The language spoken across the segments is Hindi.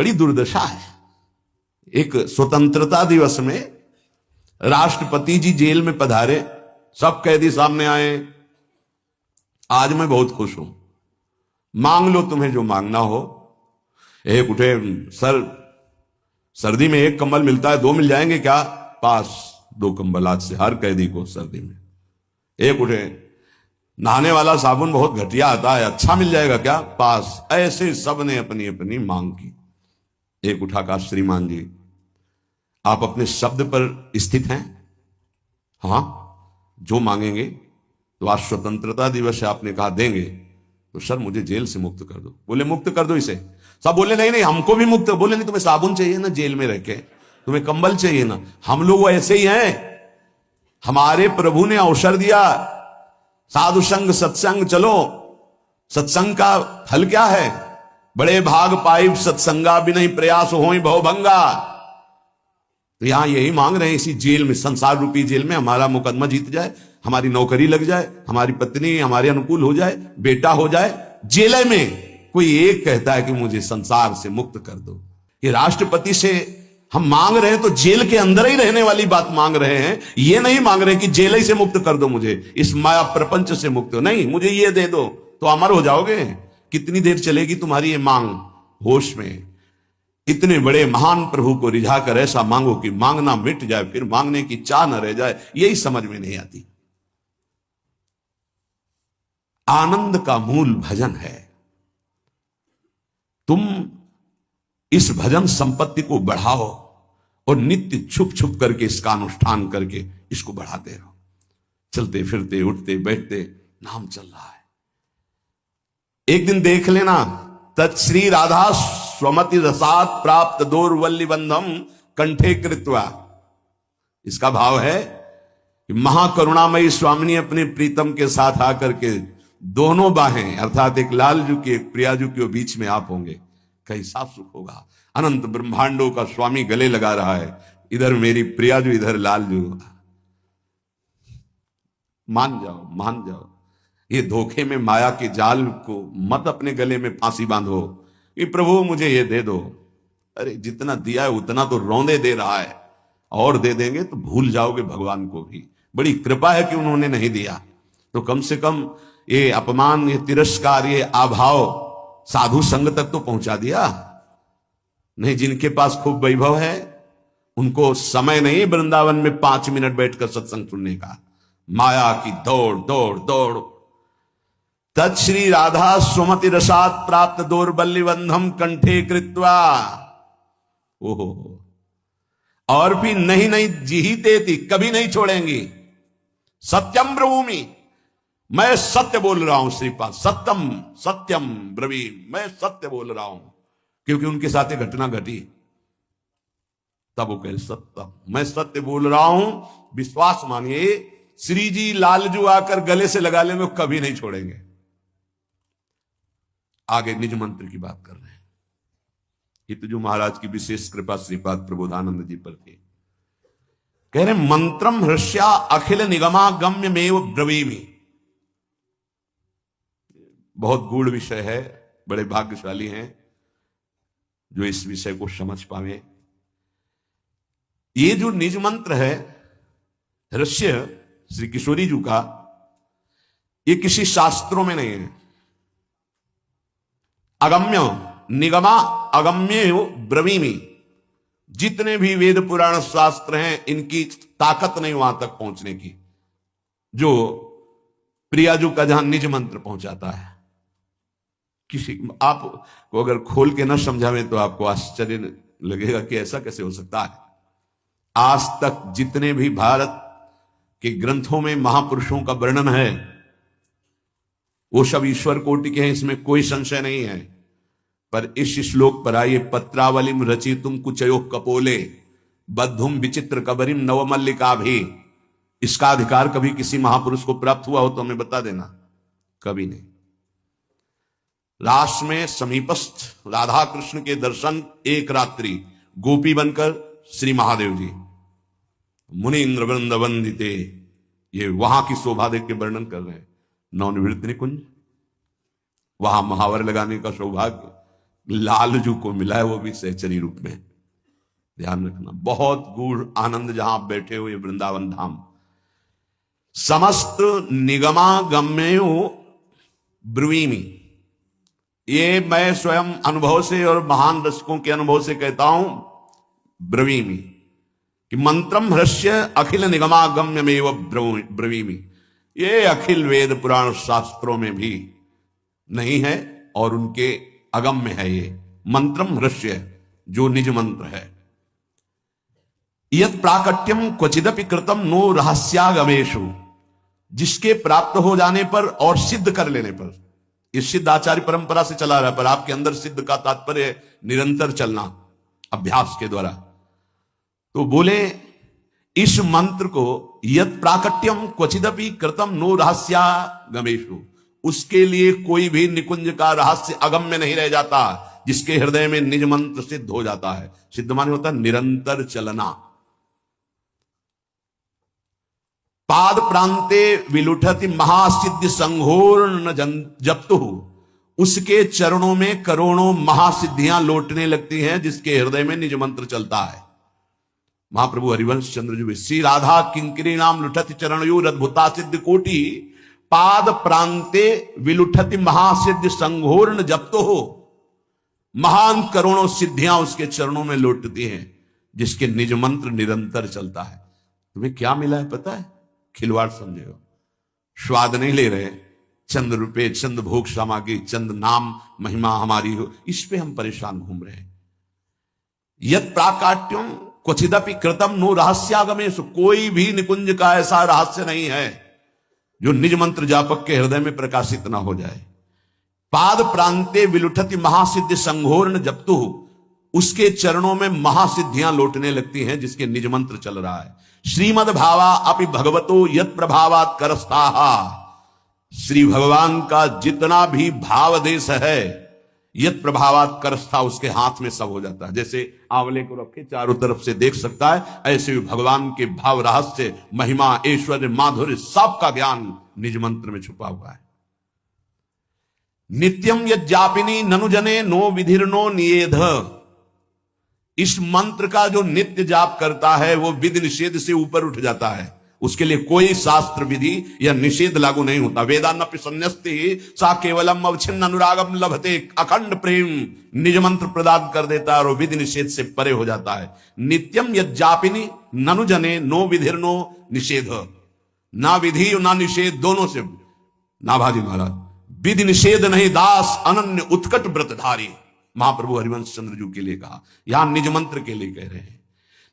बड़ी दुर्दशा है। एक स्वतंत्रता दिवस में राष्ट्रपति जी जेल में पधारे, सब कैदी सामने आए। आज मैं बहुत खुश हूं, मांग लो तुम्हें जो मांगना हो। एक उठे, सर सर्दी में एक कंबल मिलता है, दो मिल जाएंगे क्या? पास, दो कंबल आज से हर कैदी को सर्दी में। एक उठे, नहाने वाला साबुन बहुत घटिया आता है, अच्छा मिल जाएगा क्या? पास। ऐसे सबने अपनी अपनी मांग की। एक उठा कहा, श्रीमान जी आप अपने शब्द पर स्थित हैं? हाँ, जो मांगेंगे। तो आज स्वतंत्रता दिवस है, आपने कहा देंगे, तो सर मुझे जेल से मुक्त कर दो। बोले मुक्त कर दो इसे। सब बोले नहीं नहीं हमको भी मुक्त। बोले नहीं, तुम्हें साबुन चाहिए ना जेल में रह के, तुम्हें कंबल चाहिए ना, हम लोग ऐसे ही हैं। हमारे प्रभु ने अवसर दिया, साधु संग सत्संग चलो। सत्संग का फल क्या है? बड़े भाग पाइब सत्संगा भी नहीं प्रयास हो भवभंगा। तो यहां यही मांग रहे हैं, इसी जेल में, संसार रूपी जेल में हमारा मुकदमा जीत जाए, हमारी नौकरी लग जाए, हमारी पत्नी हमारे अनुकूल हो जाए, बेटा हो जाए। जेल में कोई एक कहता है कि मुझे संसार से मुक्त कर दो। ये राष्ट्रपति से हम मांग रहे हैं तो जेल के अंदर ही रहने वाली बात मांग रहे हैं। ये नहीं मांग रहे कि जेल ही से मुक्त कर दो मुझे, इस माया प्रपंच से मुक्त हो। नहीं, मुझे ये दे दो तो अमर हो जाओगे। कितनी देर चलेगी तुम्हारी ये मांग? होश में इतने बड़े महान प्रभु को रिझाकर ऐसा मांगो कि मांगना मिट जाए, फिर मांगने की चाह न रह जाए। यही समझ में नहीं आती। आनंद का मूल भजन है। तुम इस भजन संपत्ति को बढ़ाओ और नित्य छुप छुप करके इसका अनुष्ठान करके इसको बढ़ाते रहो। चलते फिरते उठते बैठते नाम चल रहा है। एक दिन देख लेना, तत्श्री राधा स्वमति रसात प्राप्त दोर्वल्ली बंधम कंठे कृत्वा। इसका भाव है कि महाकरुणामयी स्वामिनी अपने प्रीतम के साथ आकर के दोनों बाहें, अर्थात एक लालजू की एक प्रियाजू के बीच में आप होंगे, कैसा सुख होगा। अनंत ब्रह्मांडों का स्वामी गले लगा रहा है, इधर मेरी प्रियाजू इधर लालजू। मान जाओ मान जाओ, ये धोखे में माया के जाल को मत अपने गले में फांसी बांधो कि प्रभु मुझे ये दे दो। अरे जितना दिया है उतना तो रौंदे दे रहा है, और दे देंगे तो भूल जाओगे भगवान को भी। बड़ी कृपा है कि उन्होंने नहीं दिया, तो कम से कम ये अपमान, ये तिरस्कार, ये अभाव साधु संग तक तो पहुंचा दिया। नहीं, जिनके पास खूब वैभव है उनको समय नहीं वृंदावन में 5 मिनट बैठकर सत्संग सुनने का। माया की दौड़ दौड़ दौड़। तत्श्री राधा स्वमति रसात प्राप्त दौर्बल्य बंधम कंठे कृत्वा। ओहो, और भी नहीं नहीं जीते थी, कभी नहीं छोड़ेंगी। सत्यम ब्रवीमि, मैं सत्य बोल रहा हूं श्रीपाद। सत्यम सत्यम ब्रवीमि, मैं सत्य बोल रहा हूं। क्योंकि उनके साथ एक घटना घटी, तब वो कहे सत्यम, मैं सत्य बोल रहा हूं। विश्वास मानिए, श्री जी लालजू आकर गले से लगा लेंगे, कभी नहीं छोड़ेंगे। आगे निज मंत्र की बात कर रहे हैं। ये तो जो महाराज की विशेष कृपा श्रीपाद प्रबोधानंद जी पर थी। कह रहे मंत्रम हृष्या अखिल निगमागम्य मेव ब्रवीमि। बहुत गूढ़ विषय है, बड़े भाग्यशाली हैं जो इस विषय को समझ पावे। ये जो निज मंत्र है रहस्य श्री किशोरी जी का, ये किसी शास्त्रों में नहीं है। अगम्य निगमा अगम्य ब्रवीमि, जितने भी वेद पुराण शास्त्र हैं इनकी ताकत नहीं वहां तक पहुंचने की, जो प्रियाजू का जहां निज मंत्र पहुंचाता है। किसी आपको अगर खोल के ना समझावे तो आपको आश्चर्य लगेगा कि ऐसा कैसे हो सकता है। आज तक जितने भी भारत के ग्रंथों में महापुरुषों का वर्णन है वो सब ईश्वर कोटि के हैं, इसमें कोई संशय नहीं है। पर इस श्लोक पर आइए, पत्रावलिम रचितुम कुचयो कपोले बद्धुम विचित्र कबरिम नवमल्लिका भी। इसका अधिकार कभी किसी महापुरुष को प्राप्त हुआ हो तो हमें बता देना। कभी नहीं। रास में समीपस्थ राधा कृष्ण के दर्शन, एक रात्रि गोपी बनकर श्री महादेव जी मुनि इंद्र वृंद वंदिते, ये वहां की शोभा देख के वर्णन कर रहे हैं। नवनिवृत्त निकुंज, वहां महावर लगाने का सौभाग्य लालजू को मिला है, वो भी सहचरी रूप में। ध्यान रखना, बहुत गूढ़ आनंद जहां आप बैठे हो, ये वृंदावन धाम। समस्त निगमागम्यो ब्रुवीमि, ये मैं स्वयं अनुभव से और महान रसिकों के अनुभव से कहता हूं, ब्रवीमि, कि मंत्रम हृष्य अखिल निगमागम्यमेव ब्रवीमि, ये अखिल वेद पुराण शास्त्रों में भी नहीं है और उनके अगम्य है। ये मंत्रम हृष्य, जो निज मंत्र है। यत् प्राकट्यम क्वचिदपि कृतम नो रहस्यागमेषु, जिसके प्राप्त हो जाने पर और सिद्ध कर लेने पर, इस सिद्ध आचार्य परंपरा से चला रहा है, पर आपके अंदर सिद्ध का तात्पर्य निरंतर चलना अभ्यास के द्वारा। तो बोले इस मंत्र को यत् प्राकट्यम क्वचिदपि कृतम नो रहस्यागमेषु, उसके लिए कोई भी निकुंज का रहस्य अगम्य नहीं रह जाता, जिसके हृदय में निज मंत्र सिद्ध हो जाता है। सिद्ध माने होता निरंतर चलना। पाद प्रांते विलुठति महासिद्धि संघोर्ण जप्तु, उसके चरणों में करोड़ों महासिद्धियां लौटने लगती हैं, जिसके हृदय में निज मंत्र चलता है। महाप्रभु हरिवंश चंद्र जी, श्री राधा किंकरी नाम लुठति चरणयोर अद्भुता सिद्ध कोटि, पाद प्रांते विलुठति महासिद्धि संघोर्ण जप्तो हो, महान करोड़ों सिद्धियां उसके चरणों में लौटती हैं, जिसके निज मंत्र निरंतर चलता है। तुम्हें क्या मिला है पता है? खिलवाड़ समझे हो, स्वाद नहीं ले रहे, चंद रुपए, चंद भोग सामग्री, चंद नाम महिमा हमारी हो, इस पे हम परेशान घूम रहे हैं। यत् प्राकाट्यम क्वचिदपि कृतम नो रहस्यागमेषु, कोई भी निकुंज का ऐसा रहस्य नहीं है जो निज मंत्र जापक के हृदय में प्रकाशित ना हो जाए। पाद प्रांते विलुठति महासिद्धि संघोर्ण जप्तु, उसके चरणों में महासिद्धियां लौटने लगती हैं, जिसके निज मंत्र चल रहा है। श्रीमद भावा अपि भगवतो यत् प्रभावात करस्ताहा, श्री भगवान का जितना भी भाव देश है, यत् प्रभावात करस्था, उसके हाथ में सब हो जाता है। जैसे आंवले को रखे चारों तरफ से देख सकता है, ऐसे भी भगवान के भाव, रहस्य, महिमा, ऐश्वर्य, माधुर्य, सबका ज्ञान निज मंत्र में छुपा हुआ है। नित्यम यज्जापिनी ननुजने नो विधिर्नो नियेध, इस मंत्र का जो नित्य जाप करता है वो विधि निषेध से ऊपर उठ जाता है, उसके लिए कोई शास्त्र विधि या निषेध लागू नहीं होता। वेदान्नपि संन्यस्ति सा केवलम अवच्छिन्न अनुरागम लभते, अखंड प्रेम निज मंत्र प्रदान कर देता है और विधि निषेध से परे हो जाता है। नित्यम यज्जापिनी ननु जने नो विधिर्नो निषेध, ना विधि ना निषेध, दोनों से नाभाजी महाराज, विधि निषेध नहीं दास अनन्य उत्कट व्रतधारी, महाप्रभु हरिवंश चंद्र जी के लिए कहा, यहां निज मंत्र के लिए कह रहे हैं।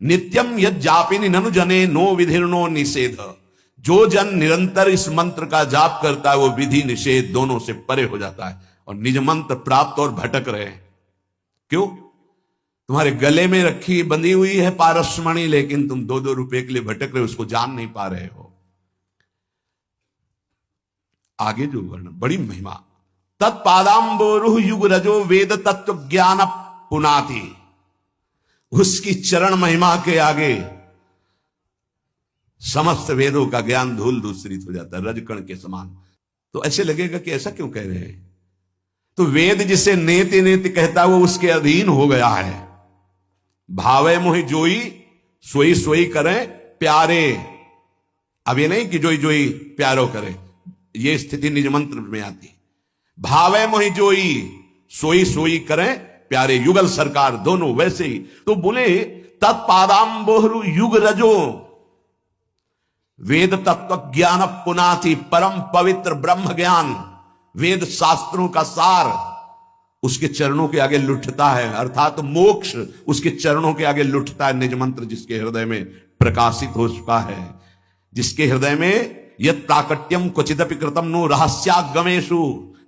नित्यम यज्जापिनी ननु जने नो विधिर्नो निषेध, जो जन निरंतर इस मंत्र का जाप करता है वो विधि निषेध दोनों से परे हो जाता है और निज मंत्र प्राप्त और भटक रहे हैं। क्यों? तुम्हारे गले में रखी बंधी हुई है पारसमणि, लेकिन तुम 2-2 रुपए के लिए भटक रहे हो, उसको जान नहीं पा रहे हो। आगे जो वर्ण, बड़ी महिमा, तत्पादाम्बोरुह युग रजो वेद तत्व ज्ञान पुनाति, उसकी चरण महिमा के आगे समस्त वेदों का ज्ञान धूल धूसरित हो जाता है, रजकण के समान। तो ऐसे लगेगा कि ऐसा क्यों कह रहे हैं? तो वेद जिसे नेति नेति कहता है वो उसके अधीन हो गया है। भावे मोहि जोई सोई सोई करें प्यारे, अब ये नहीं कि जोई जोई प्यारो करे, ये स्थिति निज मंत्र में आती। भावे मोहि जोई सोई सोई करें प्यारे, युगल सरकार दोनों वैसे ही। तो बोले तत्पादाम्बोहरु युग रजो वेद तत्व ज्ञान पुनाति, परम पवित्र ब्रह्म ज्ञान, वेद शास्त्रों का सार उसके चरणों के आगे लुटता है, अर्थात मोक्ष उसके चरणों के आगे लुटता है। निज मंत्र जिसके हृदय में प्रकाशित हो चुका है, जिसके हृदय में यत् प्राकट्यम क्वचिदपि कृतम नो रहस्यागमेषु,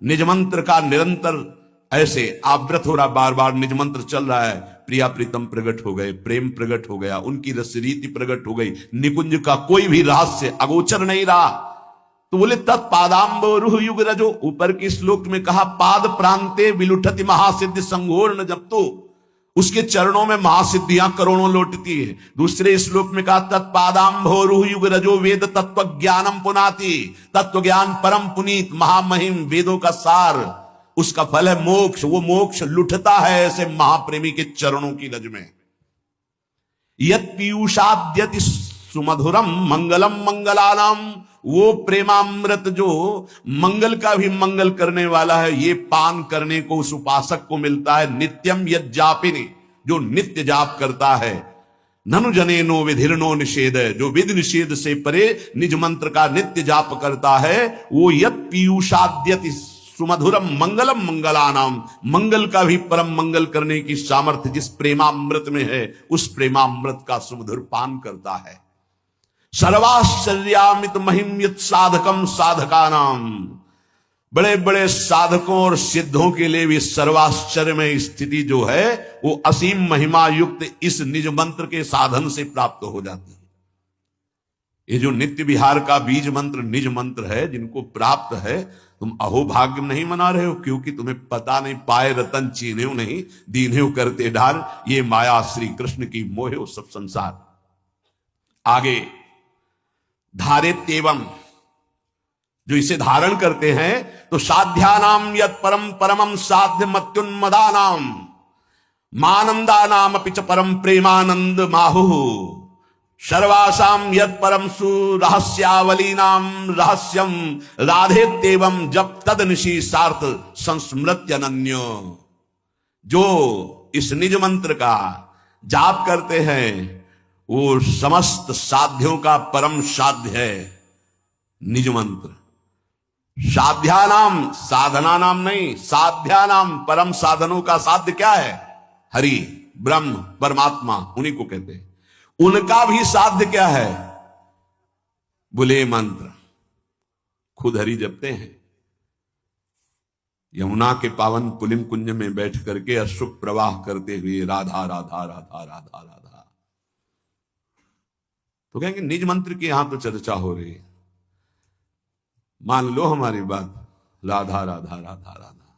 निज मंत्र का निरंतर ऐसे आवृत हो रहा, बार बार निज मंत्र चल रहा है। प्रिया प्रीतम प्रकट हो गए, प्रेम प्रकट हो गया, उनकी रस रीति प्रकट हो गई, निकुंज का कोई भी रहस्य अगोचर नहीं रहा। तो बोले तत्पादाम्बोरुह युग रजो, ऊपर के श्लोक में कहा पाद प्रांते विलुठति महासिद्धि संघोर्ण जप्तो, उसके चरणों में महासिद्धियां करोड़ों लौटती है। दूसरे श्लोक में कहा तत्पादाम्भोरुह युग रजो वेद तत्व ज्ञानम पुनाति, तत्व ज्ञान परम पुनीत महामहिम वेदों का सार उसका फल है मोक्ष। वो मोक्ष लुटता है ऐसे महाप्रेमी के चरणों की रज में। यत पीयूषाद्यति सुमधुरम मंगलम मंगलानाम, वो प्रेमामृत जो मंगल का भी मंगल करने वाला है, ये पान करने को उस उपासक को मिलता है। नित्यम यत जापिनी, जो नित्य जाप करता है। ननु जनेनो विधिर्नो निषेध, जो विधि निषेध से परे निज मंत्र का नित्य जाप करता है, वो यत पीयूषाद्यति सुमधुरम मंगलम मंगलानाम, मंगल का भी परम मंगल करने की सामर्थ्य जिस प्रेमामृत में है, उस प्रेमामृत का सुमधुर पान करता है। सर्वाश्चर्यामित महिम्यत साधकम साधकानाम, बड़े बड़े साधकों और सिद्धों के लिए भी सर्वाश्चर्य में स्थिति जो है वो असीम महिमा युक्त इस निज मंत्र के साधन से प्राप्त हो जाती है। ये जो नित्य विहार का बीज मंत्र निज मंत्र है, जिनको प्राप्त है, तुम अहोभाग्य नहीं मना रहे हो, क्योंकि तुम्हें पता नहीं, पाए रतन चीन्हे नहीं, दीन्हे करते ढाल, ये माया श्री कृष्ण की मोहे वो सब संसार। आगे धारित एवं, जो इसे धारण करते हैं, तो साध्यानाम यत परम परमम साध्य मत्युन्मदानाम मानंदानाम अपि च परम प्रेमानंद माहु, सर्वासाम यद परम सुरहस्यावलीनाम रहस्यम राधेत्येवं जब तद निशी सार्थ संस्मृत्यनन्य। जो इस निज मंत्र का जाप करते हैं वो समस्त साध्यों का परम साध्य है निज मंत्र। साध्यानाम, साधना नाम नहीं, साध्यानाम, परम साधनों का साध्य क्या है? हरि, ब्रह्म, परमात्मा, उन्हीं को कहते हैं। उनका भी साध्य क्या है? बोले मंत्र। खुद हरि जपते हैं, यमुना के पावन पुलिम कुंज में बैठ करके अश्रुक प्रवाह करते हुए राधा राधा राधा राधा राधा। तो कहेंगे निज मंत्र की यहां तो चर्चा हो रही है, मान लो हमारी बात, राधा राधा राधा राधा,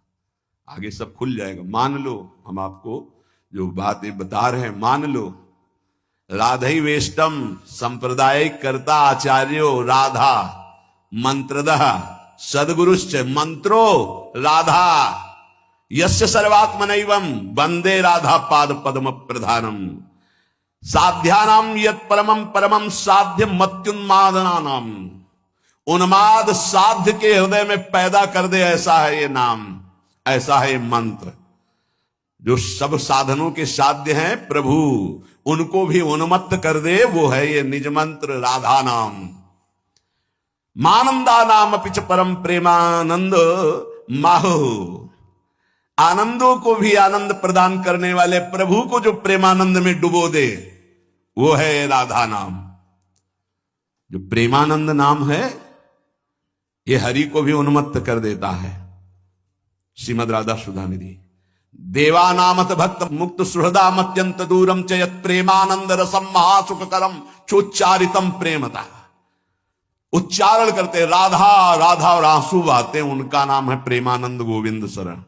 आगे सब खुल जाएगा। मान लो, हम आपको जो बातें बता रहे हैं मान लो। राधई वेष्टम संप्रदायिक कर्ता आचार्यो राधा मंत्रदः सदगुरुश्च मंत्रो राधा यस्य सर्वात्मनैवं वंदे राधा पाद पद्म प्रधानम। साध्यानाम यत् परमम परमम साध्य मत्युन्मादनानाम, उन्माद साध्य के हृदय में पैदा कर दे, ऐसा है ये नाम, ऐसा है ये मंत्र। जो सब साधनों के साध्य हैं प्रभु, उनको भी उन्मत्त कर दे, वो है ये निज मंत्र राधा नाम। मानंदा नाम पिच परम प्रेमानंद माहु, आनंदों को भी आनंद प्रदान करने वाले प्रभु को जो प्रेमानंद में डुबो दे, वो है राधा नाम। जो प्रेमानंद नाम है ये हरि को भी उन्मत्त कर देता है। श्रीमद राधा सुधा निधि। देवानामत भक्त मुक्त सुहृदाम अत्यंत दूरम च यत् प्रेमानंद रसम महासुखकरम चोच्चारितम प्रेमता। उच्चारण करते राधा राधा और आंसू बहाते, उनका नाम है प्रेमानंद गोविंद शरण।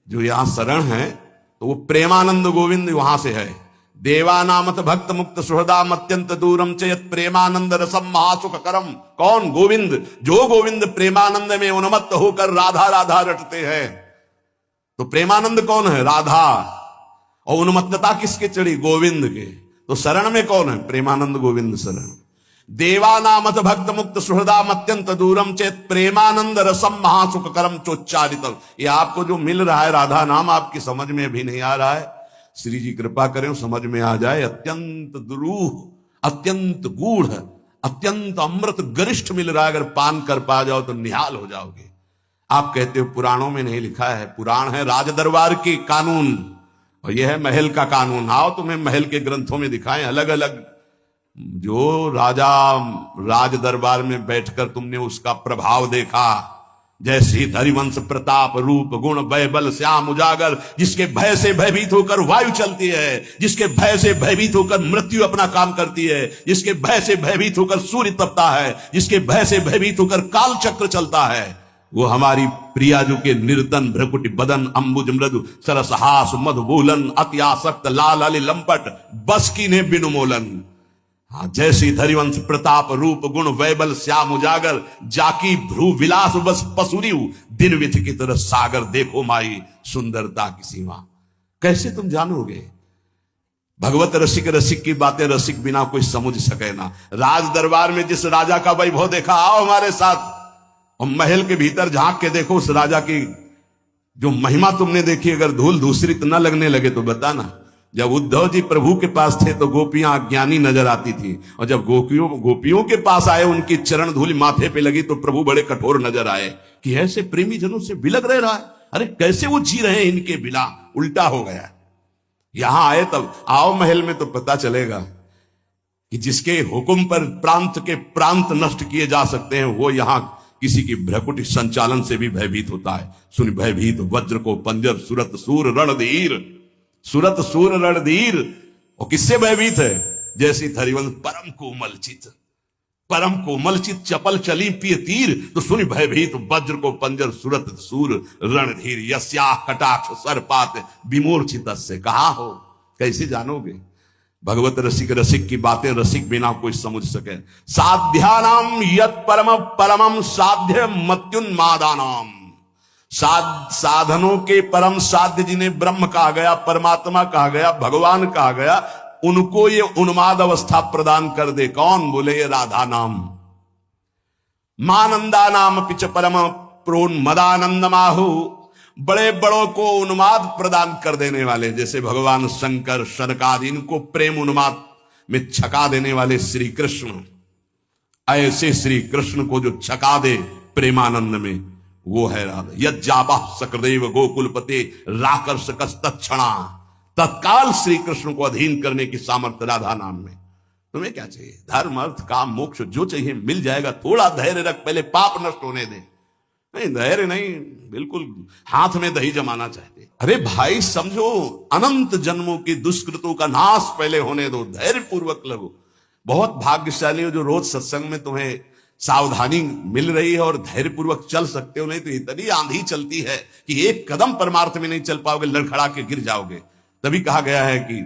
जो यहां शरण है तो वो प्रेमानंद गोविंद वहां से है। देवानामत भक्त मुक्त सुहृदाम अत्यंत दूरम च यत् प्रेमानंद रसम महासुखकरम। कौन? गोविंद। जो गोविंद प्रेमानंद में उन्मत्त होकर राधा राधा रटते हैं। तो प्रेमानंद कौन है? राधा। और उन्मत्तता किसके चढ़ी? गोविंद के। तो शरण में कौन है? प्रेमानंद गोविंद शरण। देवानामत भक्त मुक्त सुहृदाम अत्यंत दूरम चेत प्रेमानंद रसम महासुखकरम चोच्चारितम। ये आपको जो मिल रहा है राधा नाम, आपकी समझ में भी नहीं आ रहा है। श्री जी कृपा करें समझ में आ जाए। अत्यंत दुरूह, अत्यंत गूढ़, अत्यंत अमृत गरिष्ठ मिल रहा है। अगर पान कर पा जाओ तो निहाल हो जाओगे। आप कहते हो पुराणों में नहीं लिखा है। पुराण है राज दरबार की कानून, और यह है महल का कानून। आओ तुम्हें महल के ग्रंथों में दिखाएं अलग अलग। जो राजा राज दरबार में बैठकर तुमने उसका प्रभाव देखा, जैसे हरिवंश प्रताप रूप गुण वय बल श्याम उजागर, जिसके भय से भयभीत होकर वायु चलती है, जिसके भय से भयभीत होकर मृत्यु अपना काम करती है, जिसके भय से भयभीत होकर सूर्य तपता है, जिसके भय से भयभीत होकर काल चक्र चलता है, वो हमारी प्रियाजू के निर्तन भ्रकुटी बदन अंबुज मृदु सरसहास मधुबोलन अति आसक्त लाल अली लंपट बस की ने बिनुमोलन। हाँ, जैसी धरिवंश प्रताप रूप गुण वैबल श्याम उजागर, जाकी भ्रू विलास बस पसुरियु, दिन विथ की तरह सागर, देखो माई सुंदरता की सीमा। कैसे तुम जानोगे? भगवत रसिक रसिक की बातें रसिक बिना कोई समझ सके ना। राज दरबार में जिस राजा का वैभव देखा, आओ हमारे साथ, और महल के भीतर झांक के देखो उस राजा की जो महिमा तुमने देखी, अगर धूल दूसरित न लगने लगे तो बताना। जब उद्धव जी प्रभु के पास थे तो गोपियां अज्ञानी नजर आती थी, और जब गोपियों के पास आए, उनकी चरण धूल माथे पे लगी तो प्रभु बड़े कठोर नजर आए कि ऐसे प्रेमी जनों से बिलग रहा है, अरे कैसे वो जी रहे हैं इनके बिना, उल्टा हो गया। यहां आए तब आओ महल में तो पता चलेगा कि जिसके हुक्म पर प्रांत के प्रांत नष्ट किए जा सकते हैं, वो यहां किसी की भ्रकुटी संचालन से भी भयभीत होता है। सुन भयभीत वज्र को पंजर, सुरत सूर रणधीर, सुरत सूर रणधीर। और किससे भयभीत है? जैसी धरिवंश परम कोमल चित, परम कोमल चित चपल चली पिय तीर, तो सुन भयभीत वज्र को पंजर, सुरत सूर रणधीर। यस्या कटाक्ष सर्पात विमूर्छित से, कहा हो, कैसे जानोगे? भगवत रसिक रसिक की बातें रसिक बिना कोई समझ सके। साध्यानाम यत परम परमम साध्य मत्युन्मादानाम, साधनों के परम साध्य जिन्हें ब्रह्म कहा गया, परमात्मा कहा गया, भगवान कहा गया, उनको ये उन्माद अवस्था प्रदान कर दे। कौन? बोले ये राधा नाम। मानंदा नाम पिच परम प्रोन्मदानंद माहु, बड़े बड़ों को उन्माद प्रदान कर देने वाले, जैसे भगवान शंकर शनकादि, इनको प्रेम उन्माद में छका देने वाले श्री कृष्ण। ऐसे श्री कृष्ण को जो छका दे प्रेमानंद में, वो है राधा। यज्जाबा सकदेव गोकुलपते राकर्षकस तत्क्षणा, तत्काल श्री कृष्ण को अधीन करने की सामर्थ्य राधा नाम में। तुम्हें क्या चाहिए? धर्म अर्थ काम मोक्ष जो चाहिए मिल जाएगा। थोड़ा धैर्य रख, पहले पाप नष्ट होने दे। नहीं, धैर्य नहीं, बिल्कुल हाथ में दही जमाना चाहते। अरे भाई समझो, अनंत जन्मों की दुष्कृतों का नाश पहले होने दो, धैर्य पूर्वक लगो। बहुत भाग्यशाली हो जो रोज सत्संग में तुम्हें सावधानी मिल रही है और धैर्य पूर्वक चल सकते हो। नहीं तो इतनी आंधी चलती है कि एक कदम परमार्थ में नहीं चल पाओगे, लड़खड़ा के गिर जाओगे। तभी कहा गया है कि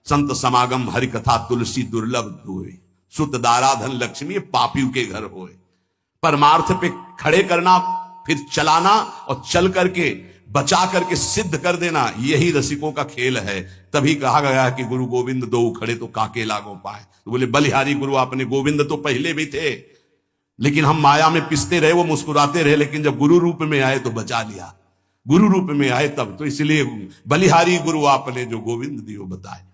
संत समागम हरि कथा तुलसी दुर्लभ होए, सुत दाराधन लक्ष्मी पापियों के घर होए। परमार्थ पे खड़े करना, फिर चलाना, और चल करके बचा करके सिद्ध कर देना, यही रसिकों का खेल है। तभी कहा गया है कि गुरु गोविंद दो खड़े तो काके लागो पाए। तो बोले बलिहारी गुरु आपने, गोविंद तो पहले भी थे, लेकिन हम माया में पिसते रहे, वो मुस्कुराते रहे, लेकिन जब गुरु रूप में आए तो बचा लिया। गुरु रूप में आए तब, तो इसलिए बलिहारी गुरु आपने जो गोविंद दियो बताए।